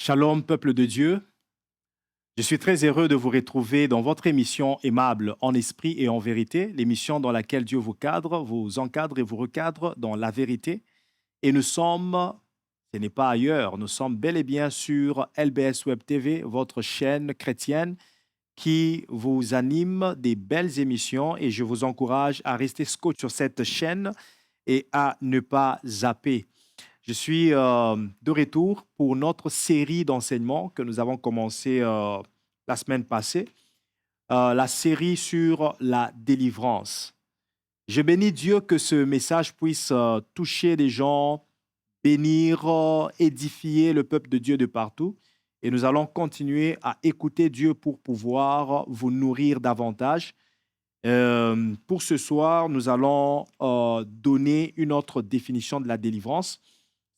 Shalom, peuple de Dieu. Je suis très heureux de vous retrouver dans votre émission aimable en esprit et en vérité, l'émission dans laquelle Dieu vous encadre et vous recadre dans la vérité. Et nous sommes, ce n'est pas ailleurs, nous sommes bel et bien sur LBS Web TV, votre chaîne chrétienne qui vous anime des belles émissions et je vous encourage à rester scotché sur cette chaîne et à ne pas zapper. Je suis de retour pour notre série d'enseignements que nous avons commencé la semaine passée, la série sur la délivrance. Je bénis Dieu que ce message puisse toucher les gens, bénir, édifier le peuple de Dieu de partout. Et nous allons continuer à écouter Dieu pour pouvoir vous nourrir davantage. Pour ce soir, nous allons donner une autre définition de la délivrance.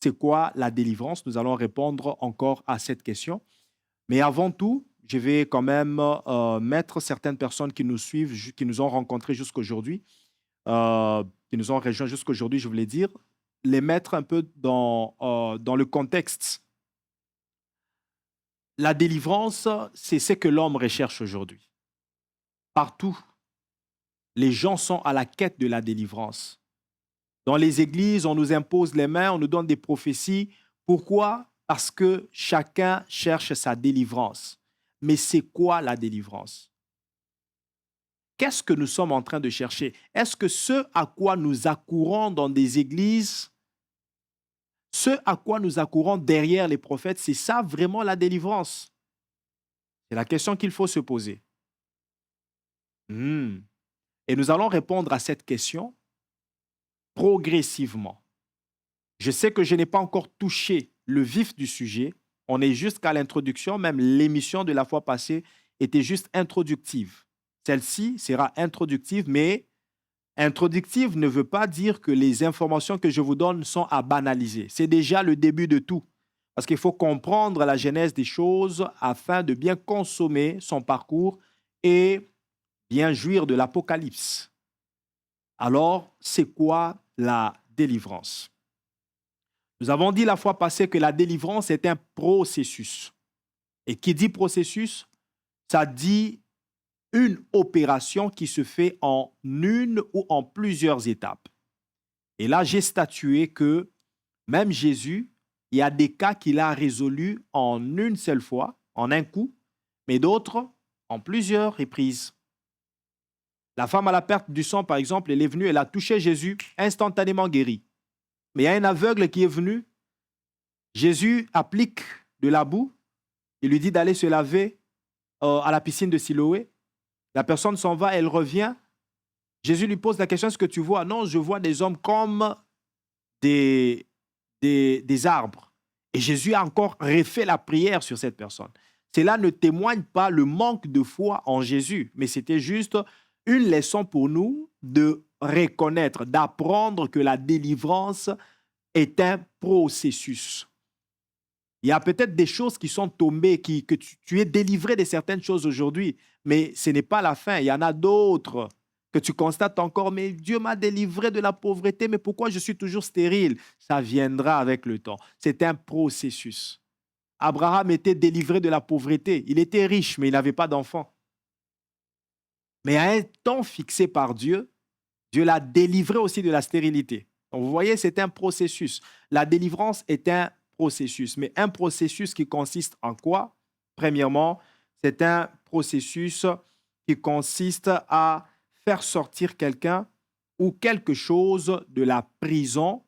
C'est quoi la délivrance? Nous allons répondre encore à cette question. Mais avant tout, je vais quand même mettre certaines personnes qui nous suivent, qui nous ont rencontrés jusqu'aujourd'hui, qui nous ont rejoints jusqu'aujourd'hui, je voulais dire, les mettre un peu dans le contexte. La délivrance, c'est ce que l'homme recherche aujourd'hui. Partout, les gens sont à la quête de la délivrance. Dans les églises, on nous impose les mains, on nous donne des prophéties. Pourquoi? Parce que chacun cherche sa délivrance. Mais c'est quoi la délivrance? Qu'est-ce que nous sommes en train de chercher? Est-ce que ce à quoi nous accourons dans des églises, ce à quoi nous accourons derrière les prophètes, c'est ça vraiment la délivrance? C'est la question qu'il faut se poser. Et nous allons répondre à cette question progressivement. Je sais que je n'ai pas encore touché le vif du sujet. On est jusqu'à l'introduction. Même l'émission de la fois passée était juste introductive. Celle-ci sera introductive, mais introductive ne veut pas dire que les informations que je vous donne sont à banaliser. C'est déjà le début de tout. Parce qu'il faut comprendre la genèse des choses afin de bien consommer son parcours et bien jouir de l'Apocalypse. Alors, c'est quoi la délivrance? Nous avons dit la fois passée que la délivrance est un processus. Et qui dit processus, ça dit une opération qui se fait en une ou en plusieurs étapes. Et là, j'ai statué que même Jésus, il y a des cas qu'il a résolus en une seule fois, en un coup, mais d'autres en plusieurs reprises. La femme à la perte du sang, par exemple, elle est venue, elle a touché Jésus, instantanément guéri. Mais il y a un aveugle qui est venu, Jésus applique de la boue, il lui dit d'aller se laver à la piscine de Siloé. La personne s'en va, elle revient. Jésus lui pose la question, est-ce que tu vois? Non, je vois des hommes comme des arbres. Et Jésus a encore refait la prière sur cette personne. Cela ne témoigne pas le manque de foi en Jésus, mais c'était juste une leçon pour nous de reconnaître, d'apprendre que la délivrance est un processus. Il y a peut-être des choses qui sont tombées, que tu es délivré de certaines choses aujourd'hui, mais ce n'est pas la fin. Il y en a d'autres que tu constates encore, mais Dieu m'a délivré de la pauvreté, mais pourquoi je suis toujours stérile? Ça viendra avec le temps. C'est un processus. Abraham était délivré de la pauvreté. Il était riche, mais il n'avait pas d'enfant. Mais à un temps fixé par Dieu, Dieu l'a délivré aussi de la stérilité. Donc, vous voyez, c'est un processus. La délivrance est un processus, mais un processus qui consiste en quoi? Premièrement, c'est un processus qui consiste à faire sortir quelqu'un ou quelque chose de la prison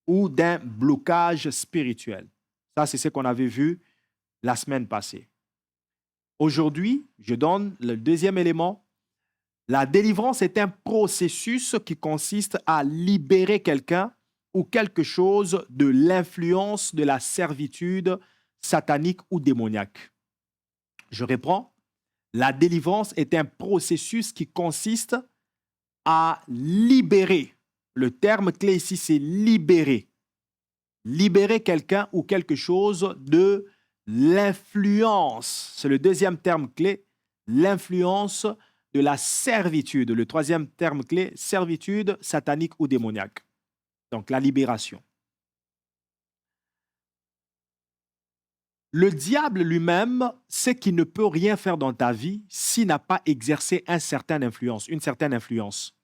ou d'un blocage spirituel. Ça, c'est ce qu'on avait vu la semaine passée. Aujourd'hui, je donne le deuxième élément. La délivrance est un processus qui consiste à libérer quelqu'un ou quelque chose de l'influence de la servitude satanique ou démoniaque. Je reprends. La délivrance est un processus qui consiste à libérer. Le terme clé ici, c'est libérer. Libérer quelqu'un ou quelque chose de l'influence. C'est le deuxième terme clé, l'influence de la servitude. Le troisième terme clé, servitude satanique ou démoniaque. Donc la libération. Le diable lui-même sait qu'il ne peut rien faire dans ta vie s'il n'a pas exercé une certaine influence.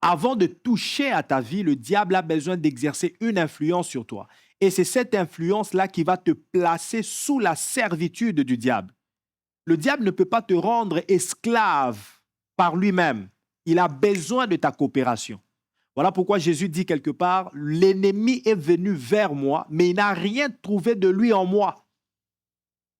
Avant de toucher à ta vie, le diable a besoin d'exercer une influence sur toi. Et c'est cette influence-là qui va te placer sous la servitude du diable. Le diable ne peut pas te rendre esclave par lui-même. Il a besoin de ta coopération. Voilà pourquoi Jésus dit quelque part, l'ennemi est venu vers moi, mais il n'a rien trouvé de lui en moi.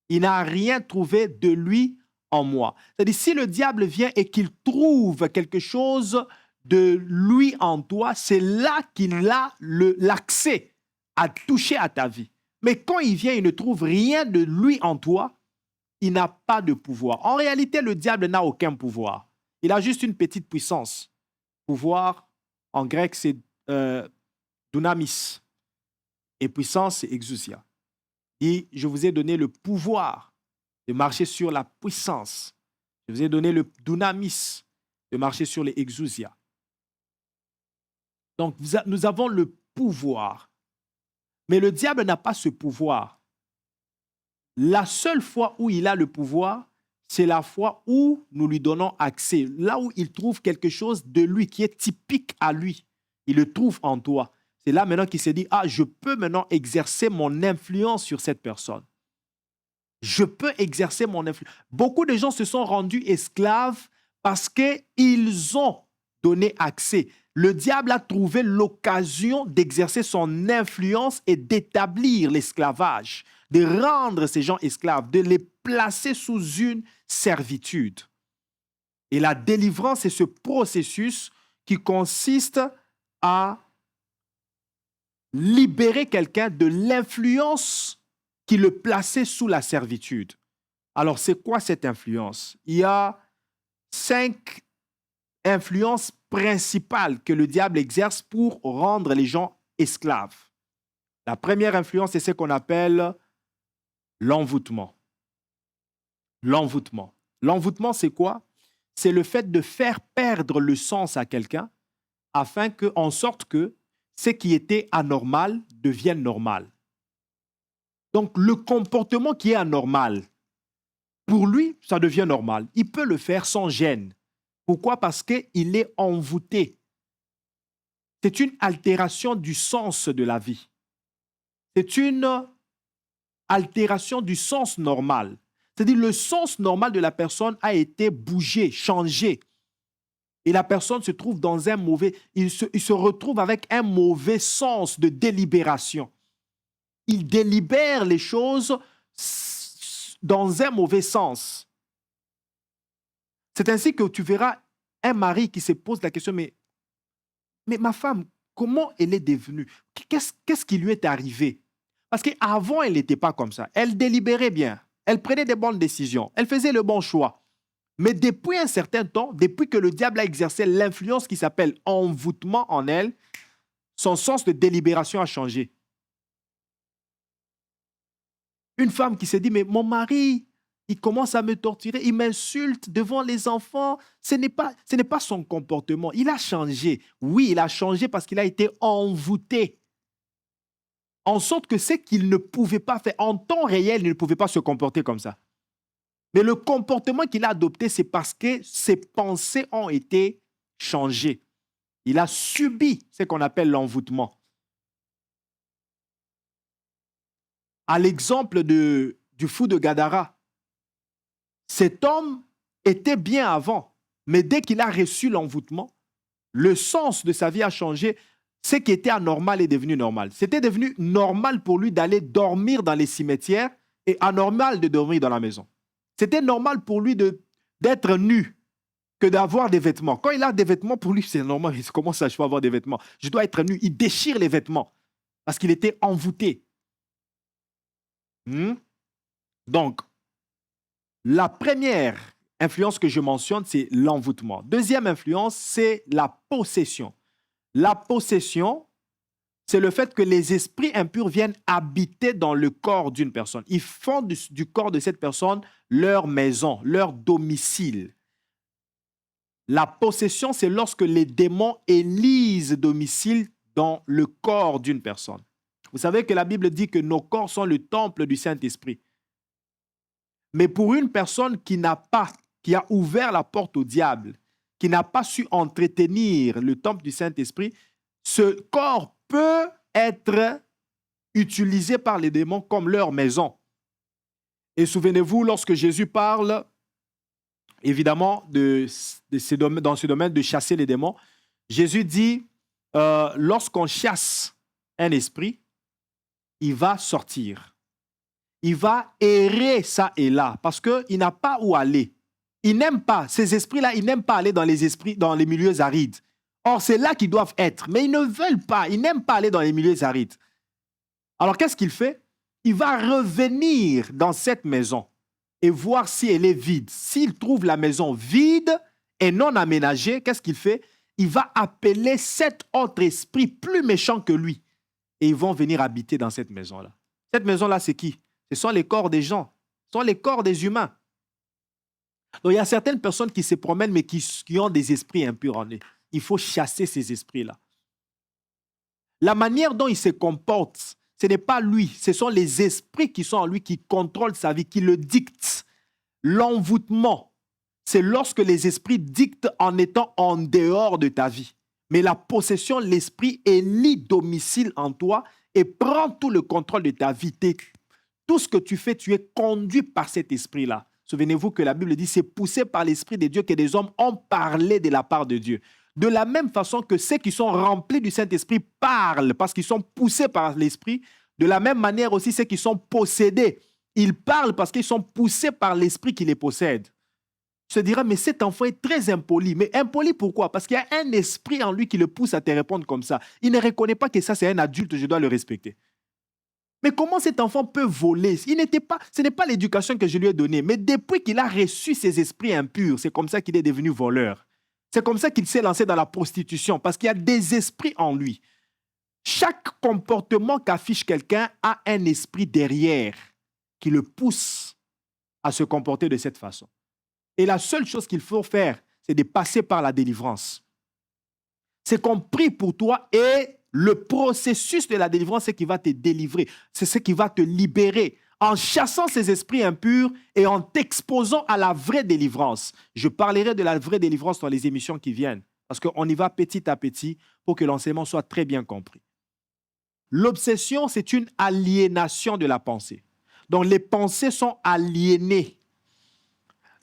Il n'a rien trouvé de lui en moi. C'est-à-dire, si le diable vient et qu'il trouve quelque chose de lui en toi, c'est là qu'il a l'accès à toucher à ta vie. Mais quand il vient, il ne trouve rien de lui en toi, il n'a pas de pouvoir. En réalité, le diable n'a aucun pouvoir. Il a juste une petite puissance. Pouvoir, en grec, c'est dunamis. Et puissance, c'est exousia. Et je vous ai donné le pouvoir de marcher sur la puissance. Je vous ai donné le dunamis de marcher sur les exousia. Donc, nous avons le pouvoir. Mais le diable n'a pas ce pouvoir. La seule fois où il a le pouvoir, c'est la fois où nous lui donnons accès. Là où il trouve quelque chose de lui qui est typique à lui. Il le trouve en toi. C'est là maintenant qu'il s'est dit, ah, je peux maintenant exercer mon influence sur cette personne. Je peux exercer mon influence. Beaucoup de gens se sont rendus esclaves parce qu'ils ont donné accès. Le diable a trouvé l'occasion d'exercer son influence et d'établir l'esclavage, de rendre ces gens esclaves, de les placer sous une servitude. Et la délivrance, c'est ce processus qui consiste à libérer quelqu'un de l'influence qui le plaçait sous la servitude. Alors, c'est quoi cette influence? Il y a 5 influences principales que le diable exerce pour rendre les gens esclaves. La première influence, c'est ce qu'on appelle l'envoûtement. L'envoûtement. L'envoûtement, c'est quoi? C'est le fait de faire perdre le sens à quelqu'un en sorte que ce qui était anormal devienne normal. Donc, le comportement qui est anormal, pour lui, ça devient normal. Il peut le faire sans gêne. Pourquoi? Parce qu'il est envoûté. C'est une altération du sens de la vie. C'est une altération du sens normal. C'est-à-dire le sens normal de la personne a été bougé, changé. Et la personne se trouve dans un mauvais... Il se retrouve avec un mauvais sens de délibération. Il délibère les choses dans un mauvais sens. C'est ainsi que tu verras un mari qui se pose la question, mais ma femme, comment elle est devenue? Qu'est-ce qui lui est arrivé? Parce qu'avant, elle n'était pas comme ça. Elle délibérait bien. Elle prenait des bonnes décisions. Elle faisait le bon choix. Mais depuis un certain temps, depuis que le diable a exercé l'influence qui s'appelle envoûtement en elle, son sens de délibération a changé. Une femme qui s'est dit, mais mon mari, il commence à me torturer, il m'insulte devant les enfants. Ce n'est pas son comportement. Il a changé. Oui, il a changé parce qu'il a été envoûté. En sorte que ce qu'il ne pouvait pas faire, en temps réel, il ne pouvait pas se comporter comme ça. Mais le comportement qu'il a adopté, c'est parce que ses pensées ont été changées. Il a subi ce qu'on appelle l'envoûtement. À l'exemple du fou de Gadara, cet homme était bien avant, mais dès qu'il a reçu l'envoûtement, le sens de sa vie a changé. Ce qui était anormal est devenu normal. C'était devenu normal pour lui d'aller dormir dans les cimetières et anormal de dormir dans la maison. C'était normal pour lui d'être nu que d'avoir des vêtements. Quand il a des vêtements, pour lui, c'est normal. Comment ça, je peux avoir des vêtements? Je dois être nu. Il déchire les vêtements parce qu'il était envoûté. Donc, la première influence que je mentionne, c'est l'envoûtement. Deuxième influence, c'est la possession. La possession, c'est le fait que les esprits impurs viennent habiter dans le corps d'une personne. Ils font du corps de cette personne leur maison, leur domicile. La possession, c'est lorsque les démons élisent domicile dans le corps d'une personne. Vous savez que la Bible dit que nos corps sont le temple du Saint-Esprit. Mais pour une personne qui a ouvert la porte au diable, qui n'a pas su entretenir le temple du Saint-Esprit, ce corps peut être utilisé par les démons comme leur maison. Et souvenez-vous, lorsque Jésus parle, évidemment, dans ce domaine de chasser les démons, Jésus dit, lorsqu'on chasse un esprit, il va sortir. Il va errer ça et là, parce qu'il n'a pas où aller. Il n'aime pas, ces esprits-là, ils n'aiment pas aller dans les milieux arides. Or, c'est là qu'ils doivent être, mais ils ne veulent pas, ils n'aiment pas aller dans les milieux arides. Alors, qu'est-ce qu'il fait? Il va revenir dans cette maison et voir si elle est vide. S'il trouve la maison vide et non aménagée, qu'est-ce qu'il fait? Il va appeler 7 autres esprits plus méchants que lui. Et ils vont venir habiter dans cette maison-là. Cette maison-là, c'est qui? Ce sont les corps des gens. Ce sont les corps des humains. Donc, il y a certaines personnes qui se promènent, mais qui ont des esprits impurs en eux. Il faut chasser ces esprits-là. La manière dont il se comporte, ce n'est pas lui. Ce sont les esprits qui sont en lui, qui contrôlent sa vie, qui le dictent. L'envoûtement, c'est lorsque les esprits dictent en étant en dehors de ta vie. Mais la possession, l'esprit élit domicile en toi et prend tout le contrôle de ta vie. Tout ce que tu fais, tu es conduit par cet esprit-là. Souvenez-vous que la Bible dit, c'est poussé par l'Esprit de Dieu que des hommes ont parlé de la part de Dieu. De la même façon que ceux qui sont remplis du Saint-Esprit parlent parce qu'ils sont poussés par l'Esprit, de la même manière aussi ceux qui sont possédés, ils parlent parce qu'ils sont poussés par l'Esprit qui les possède. Tu te diras, mais cet enfant est très impoli. Mais impoli pourquoi? Parce qu'il y a un esprit en lui qui le pousse à te répondre comme ça. Il ne reconnaît pas que ça c'est un adulte, je dois le respecter. Mais comment cet enfant peut voler? Ce n'est pas l'éducation que je lui ai donnée. Mais depuis qu'il a reçu ces esprits impurs, c'est comme ça qu'il est devenu voleur. C'est comme ça qu'il s'est lancé dans la prostitution, parce qu'il y a des esprits en lui. Chaque comportement qu'affiche quelqu'un a un esprit derrière qui le pousse à se comporter de cette façon. Et la seule chose qu'il faut faire, c'est de passer par la délivrance. C'est qu'on prie pour toi et le processus de la délivrance, c'est qui va te délivrer. C'est ce qui va te libérer en chassant ces esprits impurs et en t'exposant à la vraie délivrance. Je parlerai de la vraie délivrance dans les émissions qui viennent parce qu'on y va petit à petit pour que l'enseignement soit très bien compris. L'obsession, c'est une aliénation de la pensée. Donc, les pensées sont aliénées.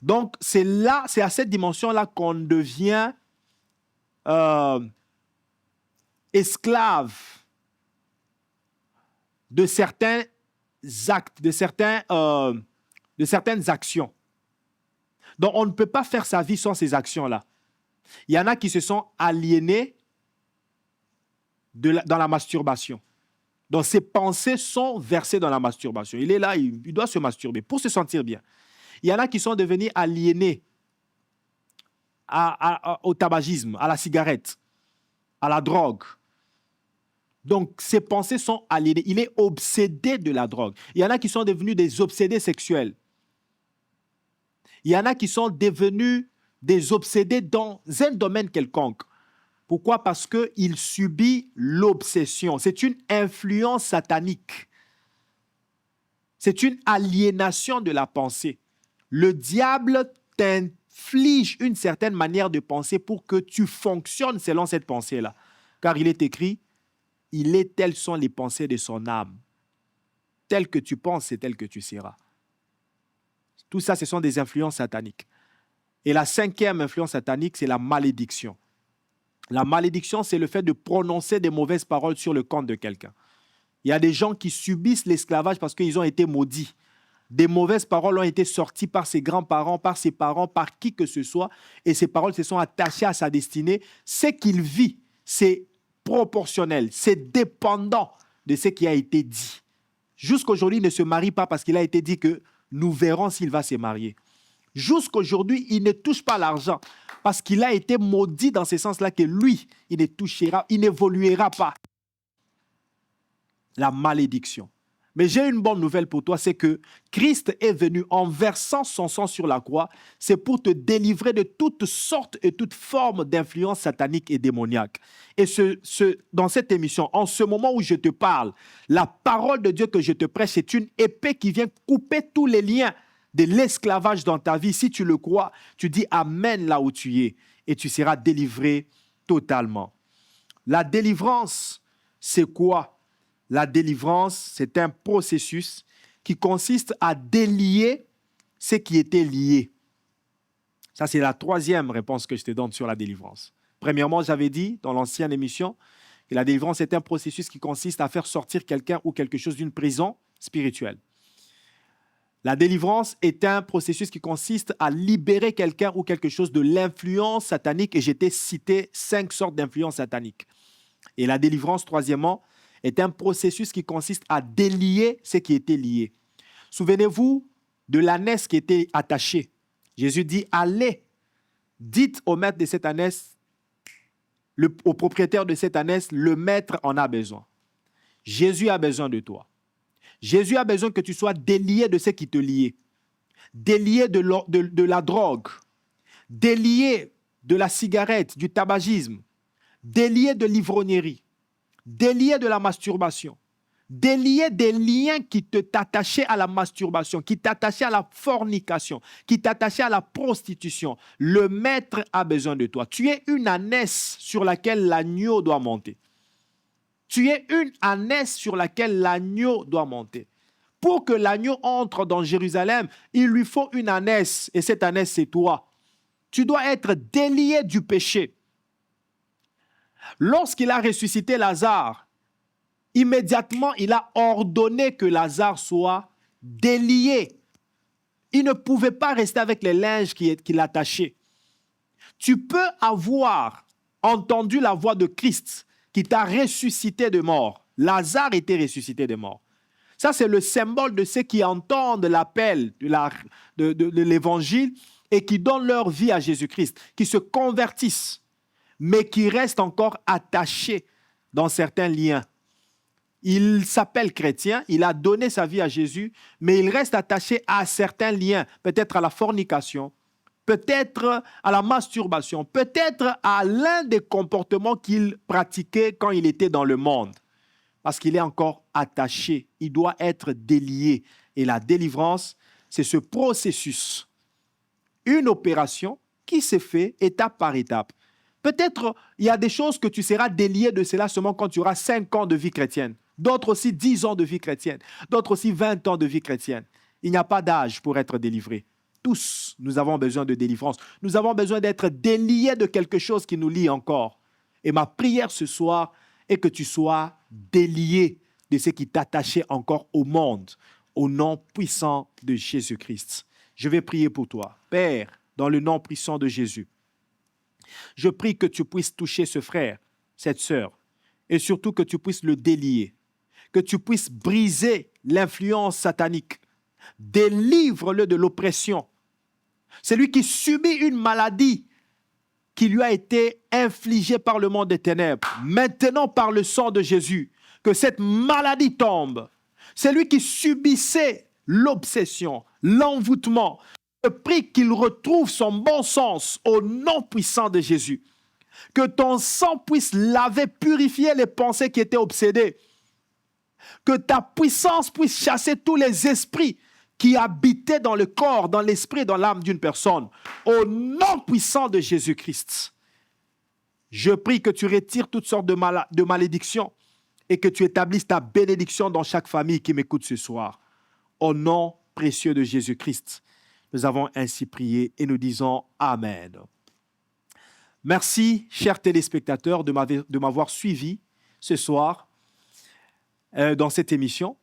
Donc, c'est à cette dimension-là qu'on devient esclave de certains actes, de certaines actions. Donc, on ne peut pas faire sa vie sans ces actions-là. Il y en a qui se sont aliénés dans la masturbation. Donc, ses pensées sont versées dans la masturbation. Il est là, il doit se masturber pour se sentir bien. Il y en a qui sont devenus aliénés au tabagisme, à la cigarette, à la drogue. Donc, ses pensées sont aliénées. Il est obsédé de la drogue. Il y en a qui sont devenus des obsédés sexuels. Il y en a qui sont devenus des obsédés dans un domaine quelconque. Pourquoi? Parce qu'il subit l'obsession. C'est une influence satanique. C'est une aliénation de la pensée. Le diable t'inflige une certaine manière de penser pour que tu fonctionnes selon cette pensée-là. Car il est écrit, telles sont les pensées de son âme. Tel que tu penses, c'est tel que tu seras. Tout ça, ce sont des influences sataniques. Et la 5e influence satanique, c'est la malédiction. La malédiction, c'est le fait de prononcer des mauvaises paroles sur le compte de quelqu'un. Il y a des gens qui subissent l'esclavage parce qu'ils ont été maudits. Des mauvaises paroles ont été sorties par ses grands-parents, par ses parents, par qui que ce soit, et ces paroles se sont attachées à sa destinée. Ce qu'il vit, c'est proportionnel, c'est dépendant de ce qui a été dit. Jusqu'aujourd'hui, il ne se marie pas parce qu'il a été dit que nous verrons s'il va se marier. Jusqu'aujourd'hui, il ne touche pas l'argent parce qu'il a été maudit dans ce sens-là que lui, il n'évoluera pas. La malédiction. Mais j'ai une bonne nouvelle pour toi, c'est que Christ est venu en versant son sang sur la croix, c'est pour te délivrer de toutes sortes et toutes formes d'influence satanique et démoniaque. Et dans cette émission, en ce moment où je te parle, la parole de Dieu que je te prêche, c'est une épée qui vient couper tous les liens de l'esclavage dans ta vie. Si tu le crois, tu dis Amen là où tu es et tu seras délivré totalement. La délivrance, c'est quoi? La délivrance, c'est un processus qui consiste à délier ce qui était lié. Ça, c'est la troisième réponse que je te donne sur la délivrance. Premièrement, j'avais dit dans l'ancienne émission que la délivrance est un processus qui consiste à faire sortir quelqu'un ou quelque chose d'une prison spirituelle. La délivrance est un processus qui consiste à libérer quelqu'un ou quelque chose de l'influence satanique. Et j'ai cité 5 sortes d'influences sataniques. Et la délivrance, troisièmement, est un processus qui consiste à délier ce qui était lié. Souvenez-vous de l'ânesse qui était attachée. Jésus dit, allez, dites au maître de cette ânesse, au propriétaire de cette ânesse, le maître en a besoin. Jésus a besoin de toi. Jésus a besoin que tu sois délié de ce qui te liait. Délié de la drogue. Délié de la cigarette, du tabagisme. Délié de l'ivrognerie. Délié de la masturbation. Délié des liens qui t'attachaient à la masturbation, qui t'attachaient à la fornication, qui t'attachaient à la prostitution. Le maître a besoin de toi. Tu es une ânesse sur laquelle l'agneau doit monter. Tu es une ânesse sur laquelle l'agneau doit monter. Pour que l'agneau entre dans Jérusalem, il lui faut une ânesse. Et cette ânesse, c'est toi. Tu dois être délié du péché. Lorsqu'il a ressuscité Lazare, immédiatement, il a ordonné que Lazare soit délié. Il ne pouvait pas rester avec les linges qui l'attachaient. Tu peux avoir entendu la voix de Christ qui t'a ressuscité de mort. Lazare était ressuscité de mort. Ça, c'est le symbole de ceux qui entendent l'appel de l'évangile et qui donnent leur vie à Jésus-Christ, qui se convertissent, mais qui restent encore attachés dans certains liens. Il s'appelle chrétien, il a donné sa vie à Jésus, mais il reste attaché à certains liens, peut-être à la fornication, peut-être à la masturbation, peut-être à l'un des comportements qu'il pratiquait quand il était dans le monde. Parce qu'il est encore attaché, il doit être délié. Et la délivrance, c'est ce processus, une opération qui se fait étape par étape. Peut-être il y a des choses que tu seras délié de cela seulement quand tu auras 5 ans de vie chrétienne. D'autres aussi 10 ans de vie chrétienne. D'autres aussi 20 ans de vie chrétienne. Il n'y a pas d'âge pour être délivré. Tous, nous avons besoin de délivrance. Nous avons besoin d'être déliés de quelque chose qui nous lie encore. Et ma prière ce soir est que tu sois délié de ce qui t'attachait encore au monde, au nom puissant de Jésus-Christ. Je vais prier pour toi. Père, dans le nom puissant de Jésus, je prie que tu puisses toucher ce frère, cette sœur, et surtout que tu puisses le délier, que tu puisses briser l'influence satanique. Délivre-le de l'oppression. C'est lui qui subit une maladie qui lui a été infligée par le monde des ténèbres. Maintenant, par le sang de Jésus, que cette maladie tombe. C'est lui qui subissait l'obsession, l'envoûtement. Je prie qu'il retrouve son bon sens au nom puissant de Jésus. Que ton sang puisse laver, purifier les pensées qui étaient obsédées. Que ta puissance puisse chasser tous les esprits qui habitaient dans le corps, dans l'esprit, dans l'âme d'une personne. Au nom puissant de Jésus-Christ. Je prie que tu retires toutes sortes de malédictions et que tu établisses ta bénédiction dans chaque famille qui m'écoute ce soir. Au nom précieux de Jésus-Christ. Nous avons ainsi prié et nous disons Amen. Merci, chers téléspectateurs, de m'avoir suivi ce soir dans cette émission.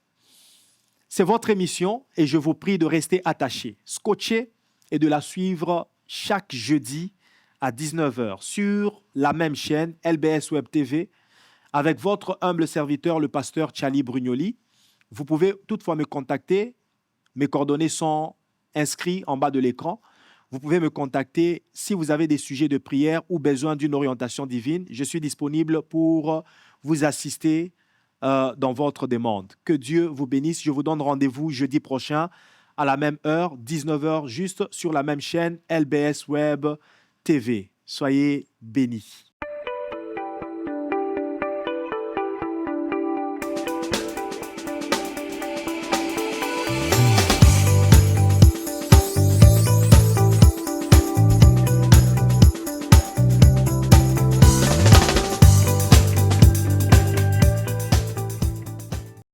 C'est votre émission et je vous prie de rester attachés, scotchés et de la suivre chaque jeudi à 19h sur la même chaîne, LBS Web TV, avec votre humble serviteur, le pasteur Tchali Brugnoli. Vous pouvez toutefois me contacter. Mes coordonnées sont inscrites en bas de l'écran. Vous pouvez me contacter si vous avez des sujets de prière ou besoin d'une orientation divine. Je suis disponible pour vous assister dans votre demande. Que Dieu vous bénisse. Je vous donne rendez-vous jeudi prochain à la même heure, 19 heures, juste sur la même chaîne LBS Web TV. Soyez bénis.